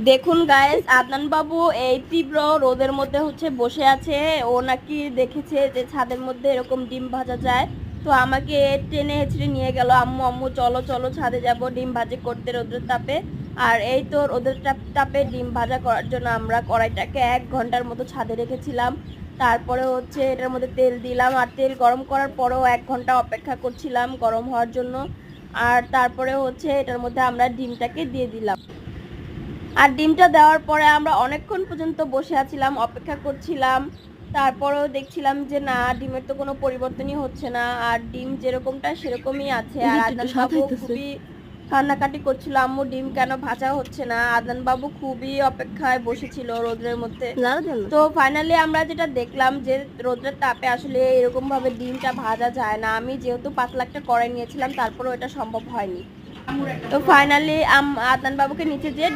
দেখুন গাইস, আদনান বাবু এই তীব্র রোদের মধ্যে বসে আছে। ও নাকি দেখেছে যে ছাদের মধ্যে এরকম ডিম ভাজা যায়। তো আমাকে টেনে হেঁচড়ে নিয়ে গেল, আম্মু আম্মু চলো চলো ছাদে যাব ডিম ভাজি করতে রোদের তাপে। আর এই তো রোদের তাপে ডিম ভাজা করার জন্য আমরা কড়াইটাকে 1 ঘন্টার মতো ছাদে রেখেছিলাম। তারপরে এটার মধ্যে তেল দিলাম, আর তেল গরম করার পরেও 1 ঘন্টা অপেক্ষা করছিলাম গরম হওয়ার জন্য। আর তারপরে এটার মধ্যে আমরা ডিমটাকে দিয়ে দিলাম। আর ডিমটা দেওয়ার পরে আমরা অনেকক্ষণ পর্যন্ত বসে আছিলাম, অপেক্ষা করছিলাম। তারপরেও দেখছিলাম যে না, ডিমের তো কোনো পরিবর্তনই হচ্ছে না, আর ডিম যেরকমটা সেরকমই আছে। আর এদিকটা একটু আদনান বাবু সাজাইতেছে। খুবই কান্নাকাটি করছিল, আম্মু ডিম কেন ভাজা হচ্ছে না। আদনান বাবু খুবই অপেক্ষায় বসেছিল রোদ্রের মধ্যে। লাড়া দেন না। তো ফাইনালি আমরা যেটা দেখলাম যে রোদ্রের তাপে আসলে এরকম ভাবে ডিমটা ভাজা যায় না। আমি যেহেতু পাতলা একটা কড়াই নিয়েছিলাম, তারপরেও এটা সম্ভব হয়নি। তো ফাইনালি আদনান বাবুকে নিচে যেয়ে